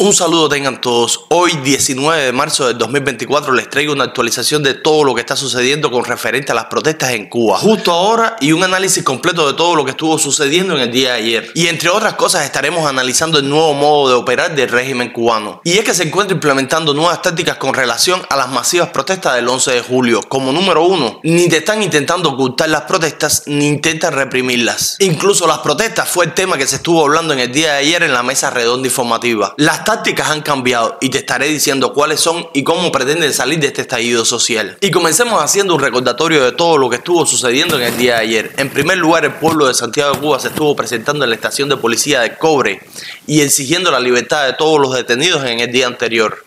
Un saludo tengan todos. Hoy 19 de marzo del 2024 les traigo una actualización de todo lo que está sucediendo con referente a las protestas en Cuba justo ahora y un análisis completo de todo lo que estuvo sucediendo en el día de ayer. Y entre otras cosas estaremos analizando el nuevo modo de operar del régimen cubano. Y es que se encuentra implementando nuevas tácticas con relación a las masivas protestas del 11 de julio. Como número uno, ni te están intentando ocultar las protestas ni intentan reprimirlas. Incluso las protestas fue el tema que se estuvo hablando en el día de ayer en la mesa redonda informativa. Las tácticas han cambiado y te estaré diciendo cuáles son y cómo pretenden salir de este estallido social. Y comencemos haciendo un recordatorio de todo lo que estuvo sucediendo en el día de ayer. En primer lugar, el pueblo de Santiago de Cuba se estuvo presentando en la estación de policía de Cobre y exigiendo la libertad de todos los detenidos en el día anterior.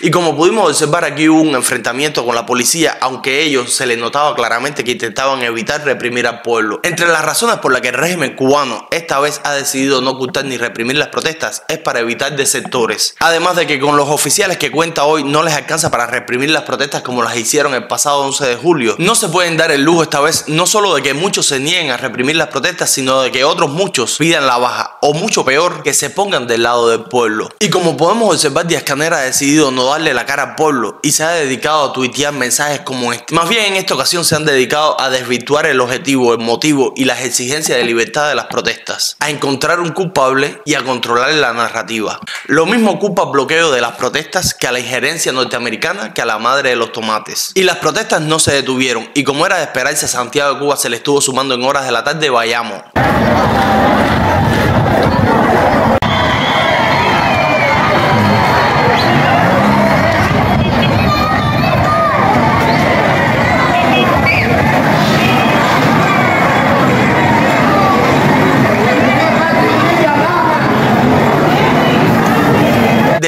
Y como pudimos observar, aquí hubo un enfrentamiento con la policía, aunque ellos se les notaba claramente que intentaban evitar reprimir al pueblo. Entre las razones por las que el régimen cubano esta vez ha decidido no ocultar ni reprimir las protestas es para evitar desertores. Además de que con los oficiales que cuenta hoy no les alcanza para reprimir las protestas como las hicieron el pasado 11 de julio. No se pueden dar el lujo esta vez no solo de que muchos se nieguen a reprimir las protestas, sino de que otros muchos pidan la baja, o mucho peor, que se pongan del lado del pueblo. Y como podemos observar, Díaz-Canel ha decidido no darle la cara al pueblo y se ha dedicado a tuitear mensajes como este. Más bien en esta ocasión se han dedicado a desvirtuar el objetivo, el motivo y las exigencias de libertad de las protestas, a encontrar un culpable y a controlar la narrativa. Lo mismo culpa al bloqueo de las protestas que a la injerencia norteamericana que a la madre de los tomates. Y las protestas no se detuvieron y como era de esperarse, a Santiago de Cuba se le estuvo sumando en horas de la tarde Bayamo.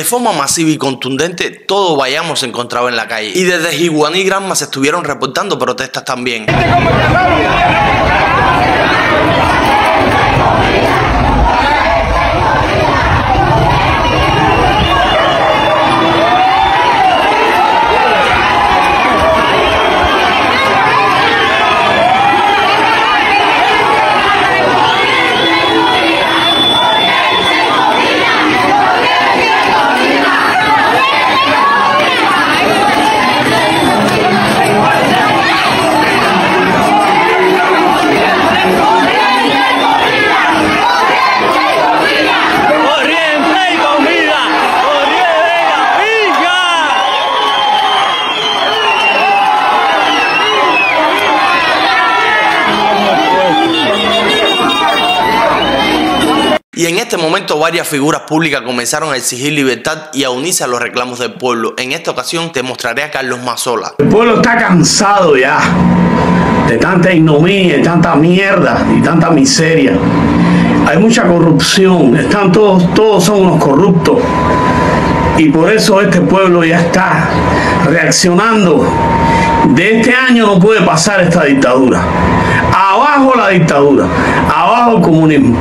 De forma masiva y contundente, todo Bayamo se encontraba en la calle. Y desde Jiguaní y Granma se estuvieron reportando protestas también. Y en este momento varias figuras públicas comenzaron a exigir libertad y a unirse a los reclamos del pueblo. En esta ocasión te mostraré a Carlos Mazzola. El pueblo está cansado ya de tanta ignominia, de tanta mierda y tanta miseria. Hay mucha corrupción, están todos son unos corruptos. Y por eso este pueblo ya está reaccionando. De este año no puede pasar esta dictadura. Abajo la dictadura, abajo el comunismo.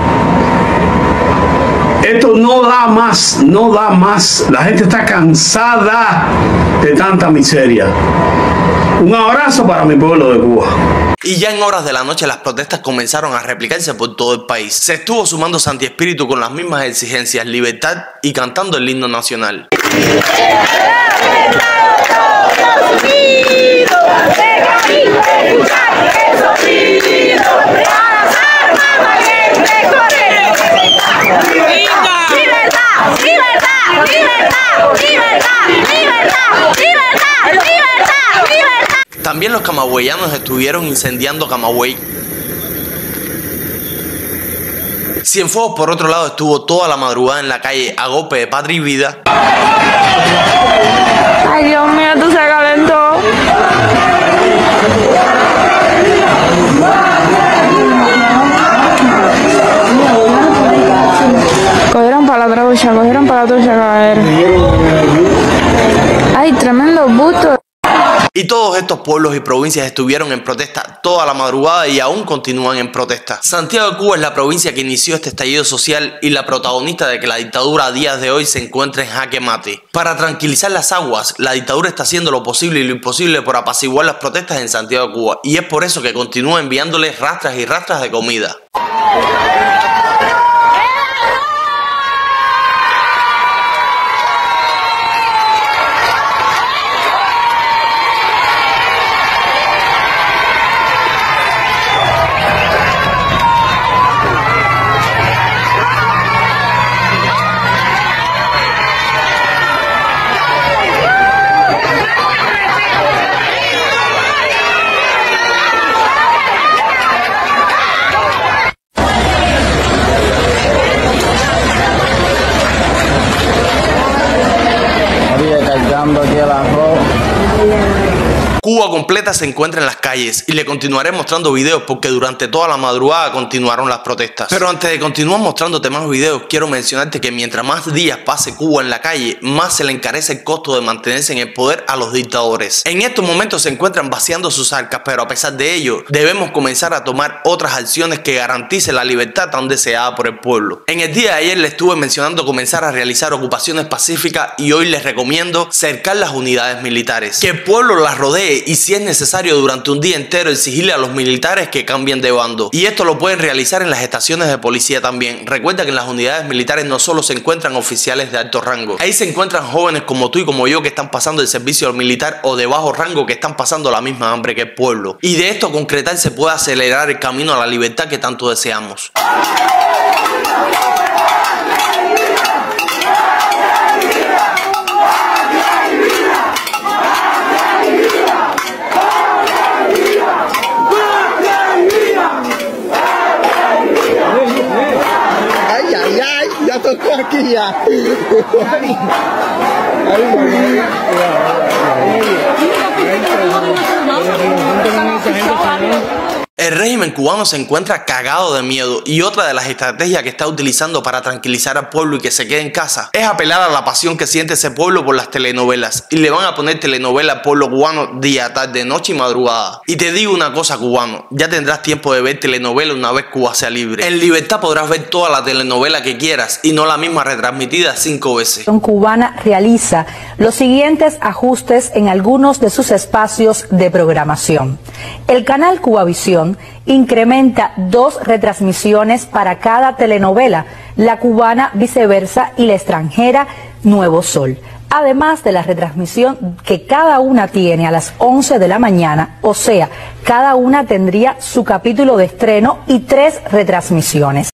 Esto no da más, no da más. La gente está cansada de tanta miseria. Un abrazo para mi pueblo de Cuba. Y ya en horas de la noche las protestas comenzaron a replicarse por todo el país. Se estuvo sumando Santi Espíritu con las mismas exigencias, libertad y cantando el himno nacional. También los camagüeyanos estuvieron incendiando Camagüey. Cienfuegos, por otro lado, estuvo toda la madrugada en la calle a golpe de patria y vida. Ay, Dios mío, esto se calentó. Cogieron para la trucha a caer. Ay, tremendo bustos. Y todos estos pueblos y provincias estuvieron en protesta toda la madrugada y aún continúan en protesta. Santiago de Cuba es la provincia que inició este estallido social y la protagonista de que la dictadura a días de hoy se encuentra en jaque mate. Para tranquilizar las aguas, la dictadura está haciendo lo posible y lo imposible por apaciguar las protestas en Santiago de Cuba, y es por eso que continúa enviándoles rastras y rastras de comida. Cuba completa se encuentra en las calles y le continuaré mostrando videos porque durante toda la madrugada continuaron las protestas. Pero antes de continuar mostrándote más videos, quiero mencionarte que mientras más días pase Cuba en la calle, más se le encarece el costo de mantenerse en el poder a los dictadores. En estos momentos se encuentran vaciando sus arcas, pero a pesar de ello, debemos comenzar a tomar otras acciones que garanticen la libertad tan deseada por el pueblo. En el día de ayer les estuve mencionando comenzar a realizar ocupaciones pacíficas y hoy les recomiendo cercar las unidades militares. Que el pueblo las rodee y si es necesario durante un día entero exigirle a los militares que cambien de bando. Y esto lo pueden realizar en las estaciones de policía también. Recuerda que en las unidades militares no solo se encuentran oficiales de alto rango, ahí se encuentran jóvenes como tú y como yo que están pasando el servicio militar o de bajo rango que están pasando la misma hambre que el pueblo. Y de esto concretar se puede acelerar el camino a la libertad que tanto deseamos. Ya tocó aquí ya. El régimen cubano se encuentra cagado de miedo y otra de las estrategias que está utilizando para tranquilizar al pueblo y que se quede en casa es apelar a la pasión que siente ese pueblo por las telenovelas, y le van a poner telenovela al pueblo cubano día, tarde, noche y madrugada. Y te digo una cosa, cubano, ya tendrás tiempo de ver telenovela una vez Cuba sea libre. En libertad podrás ver toda la telenovela que quieras y no la misma retransmitida 5 veces. La cubana realiza los siguientes ajustes en algunos de sus espacios de programación. El canal Cubavisión incrementa 2 retransmisiones para cada telenovela, la cubana Viceversa y la extranjera Nuevo Sol, además de la retransmisión que cada una tiene a las 11 de la mañana, o sea, cada una tendría su capítulo de estreno y 3 retransmisiones.